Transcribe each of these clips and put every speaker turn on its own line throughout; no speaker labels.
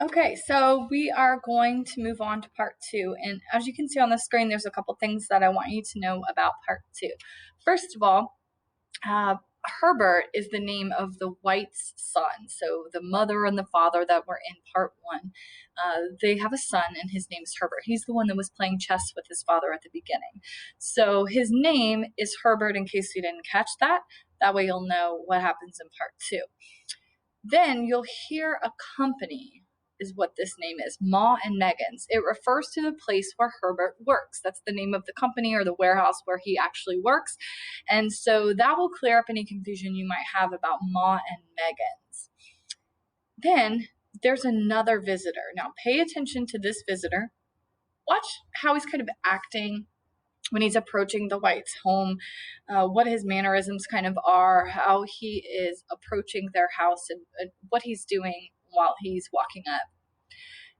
Okay, so we are going to move on to part two. And as you can see on the screen, there's a couple things that I want you to know about part two. First of all, Herbert is the name of the White's son. So the mother and the father that were in part one, they have a son, and his name is Herbert. He's the one that was playing chess with his father at the beginning. So his name is Herbert, in case you didn't catch that. That way you'll know what happens in part two. Then you'll hear a company is what this name is, Ma and Megan's. It refers to the place where Herbert works. That's the name of the company or the warehouse where he actually works. And so that will clear up any confusion you might have about Ma and Megan's. Then there's another visitor. Now pay attention to this visitor. Watch how he's kind of acting when he's approaching the White's home, what his mannerisms kind of are, how he is approaching their house, and what he's doing while he's walking up.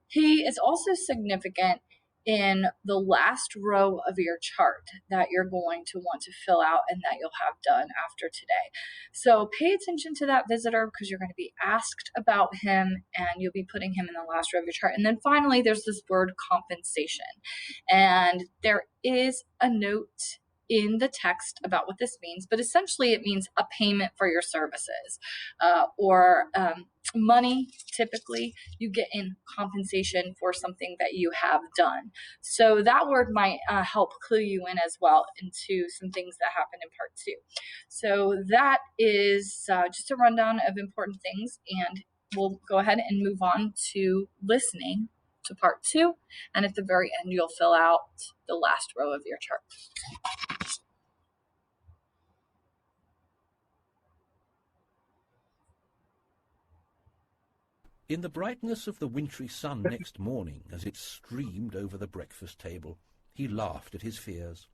He is also significant in the last row of your chart that you're going to want to fill out and that you'll have done after today. So pay attention to that visitor because you're going to be asked about him and you'll be putting him in the last row of your chart. And then finally, there's this word compensation. And there is a note in the text about what this means, but essentially it means a payment for your services or money. Typically you get in compensation for something that you have done. So that word might help clue you in as well into some things that happen in part two. So that is just a rundown of important things, and we'll go ahead and move on to listening to part two, and at the very end you'll fill out the last row of your chart.
In the brightness of the wintry sun next morning, as it streamed over the breakfast table, he laughed at his fears.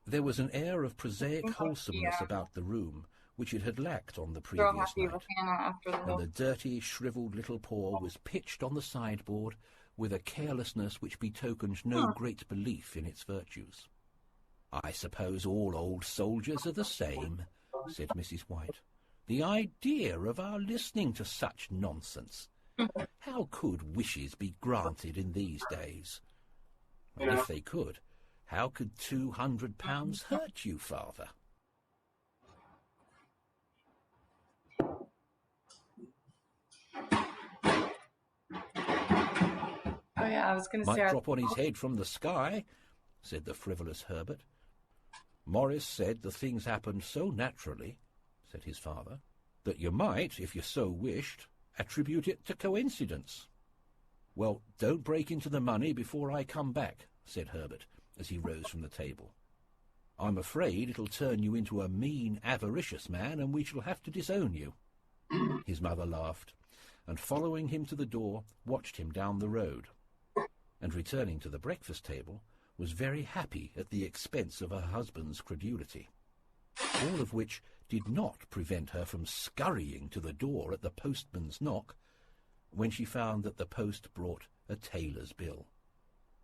There was an air of prosaic wholesomeness about the room, which it had lacked on the previous night, and the dirty, shriveled little paw was pitched on the sideboard with a carelessness which betokened no great belief in its virtues. "I suppose all old soldiers are the same," said Mrs. White. "The idea of our listening to such nonsense! How could wishes be granted in these days? And if they could, how could £200 hurt you, father?"
Oh yeah, I was going to say...
"Might drop on his head from the sky," said the frivolous Herbert. "Morris said the things happened so naturally," said his father, "that you might, if you so wished, attribute it to coincidence." "Well, don't break into the money before I come back," said Herbert, as he rose from the table. "I'm afraid it'll turn you into a mean, avaricious man, and we shall have to disown you." His mother laughed, and following him to the door, watched him down the road, and returning to the breakfast table, was very happy at the expense of her husband's credulity, all of which did not prevent her from scurrying to the door at the postman's knock, when she found that the post brought a tailor's bill.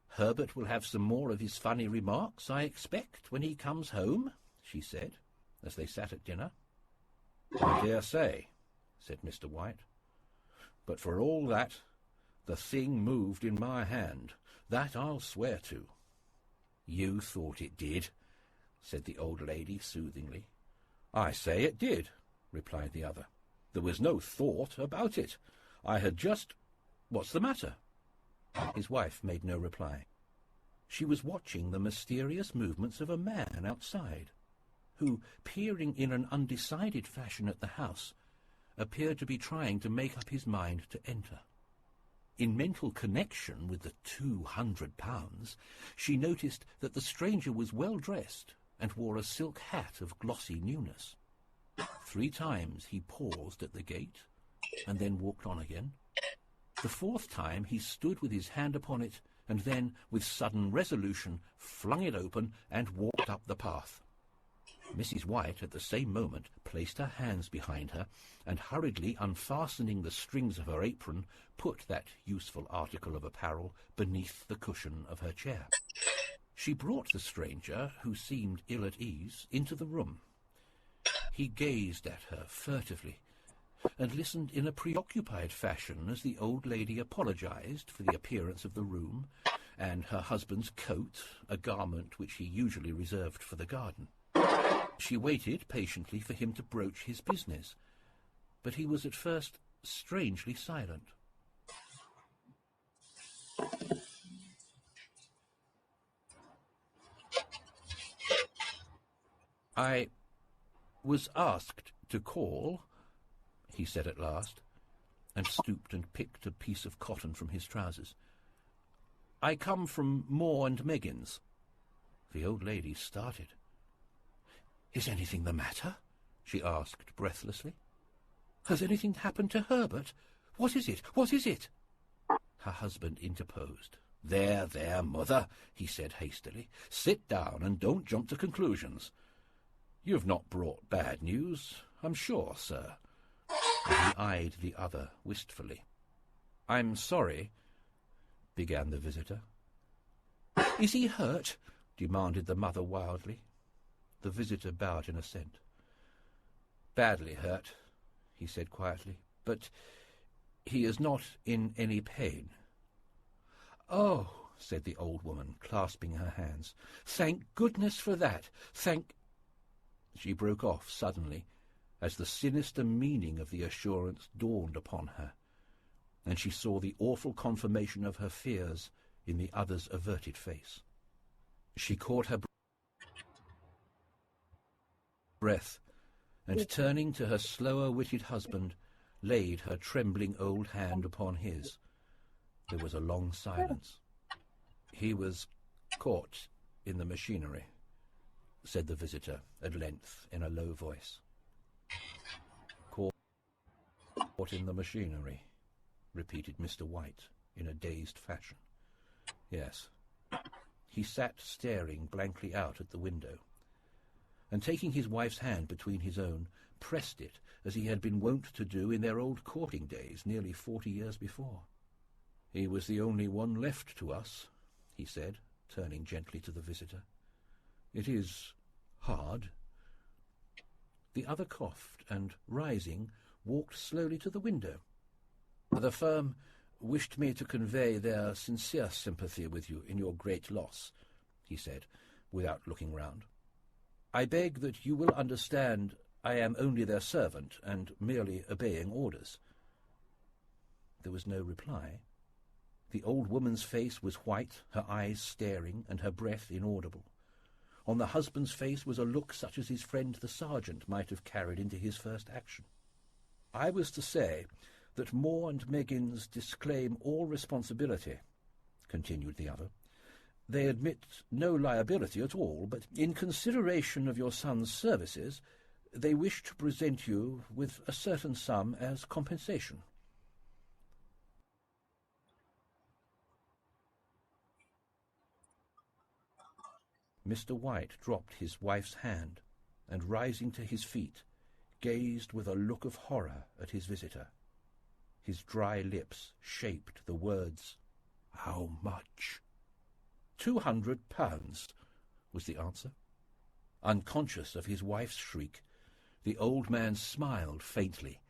"Herbert will have some more of his funny remarks, I expect, when he comes home," she said, as they sat at dinner. "I dare say," said Mr. White. "But for all that, the thing moved in my hand. That I'll swear to." "You thought it did," said the old lady soothingly. "I say it did," replied the other. "There was no thought about it. I had just... What's the matter?" His wife made no reply. She was watching the mysterious movements of a man outside, who, peering in an undecided fashion at the house, appeared to be trying to make up his mind to enter. In mental connection with the £200, she noticed that the stranger was well dressed and wore a silk hat of glossy newness. 3 times he paused at the gate, and then walked on again. The 4th time he stood with his hand upon it, and then, with sudden resolution, flung it open and walked up the path. Mrs. White, at the same moment, placed her hands behind her, and hurriedly unfastening the strings of her apron, put that useful article of apparel beneath the cushion of her chair. She brought the stranger, who seemed ill at ease, into the room. He gazed at her furtively, and listened in a preoccupied fashion as the old lady apologized for the appearance of the room and her husband's coat, a garment which he usually reserved for the garden. She waited patiently for him to broach his business, but he was at first strangely silent. "I was asked to call," he said at last, and stooped and picked a piece of cotton from his trousers. "I come from Moore and Meggins." The old lady started. "Is anything the matter?" she asked breathlessly. "Has anything happened to Herbert? What is it? What is it?" Her husband interposed. There, mother," he said hastily. "Sit down and don't jump to conclusions. You've not brought bad news, I'm sure, sir." And he eyed the other wistfully. "I'm sorry," began the visitor. "Is he hurt?" demanded the mother wildly. The visitor bowed in assent. "Badly hurt," he said quietly, "but he is not in any pain." "Oh," said the old woman, clasping her hands, "thank goodness for that! Thank—" She broke off suddenly, as the sinister meaning of the assurance dawned upon her, and she saw the awful confirmation of her fears in the other's averted face. She caught her breath, and turning to her slower-witted husband, laid her trembling old hand upon his. There was a long silence. "He was caught in the machinery," said the visitor at length in a low voice. "Caught in the machinery," repeated Mr. White in a dazed fashion. "Yes." He sat staring blankly out at the window, and taking his wife's hand between his own, pressed it as he had been wont to do in their old courting days nearly 40 years before. "He was the only one left to us," he said, turning gently to the visitor. "It is hard." The other coughed, and, rising, walked slowly to the window. "The firm wished me to convey their sincere sympathy with you in your great loss," he said, without looking round. "I beg that you will understand I am only their servant, and merely obeying orders." There was no reply. The old woman's face was white, her eyes staring, and her breath inaudible. On the husband's face was a look such as his friend the sergeant might have carried into his first action. "I was to say that Moore and Meggins disclaim all responsibility," continued the other. "They admit no liability at all, but in consideration of your son's services, they wish to present you with a certain sum as compensation." Mr. White dropped his wife's hand, and, rising to his feet, gazed with a look of horror at his visitor. His dry lips shaped the words, "How much?" £200, was the answer. Unconscious of his wife's shriek, the old man smiled faintly,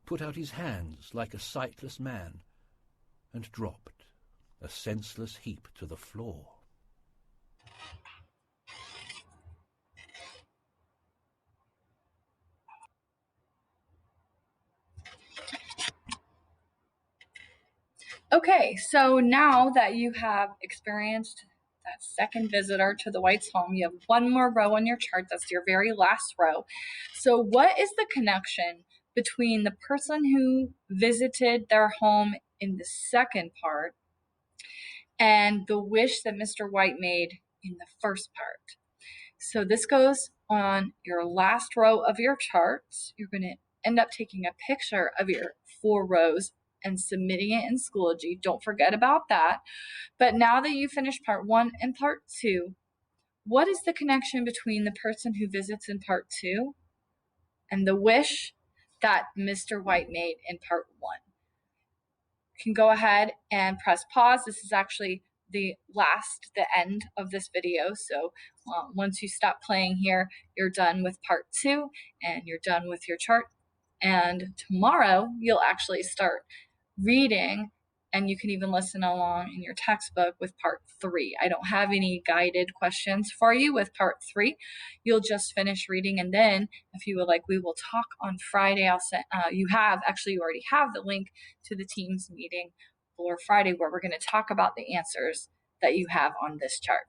put out his hands like a sightless man, and dropped, a senseless heap, to the floor.
Okay, so now that you have experienced that second visitor to the White's home, you have one more row on your chart. That's your very last row. So what is the connection between the person who visited their home in the second part and the wish that Mr. White made in the first part? So this goes on your last row of your charts. You're going to end up taking a picture of your 4 rows and submitting it in Schoology. Don't forget about that. But now that you finished part 1 and part 2, what is the connection between the person who visits in part 2 and the wish that Mr. White made in part 1? You can go ahead and press pause. This is actually the end of this video. So once you stop playing here, you're done with part 2 and you're done with your chart And tomorrow you'll actually start reading, and you can even listen along in your textbook with part 3. I don't have any guided questions for you with part 3. You'll just finish reading, and then if you would like, we will talk on Friday. I'll send you already have the link to the Teams meeting for Friday, where we're going to talk about the answers that you have on this chart.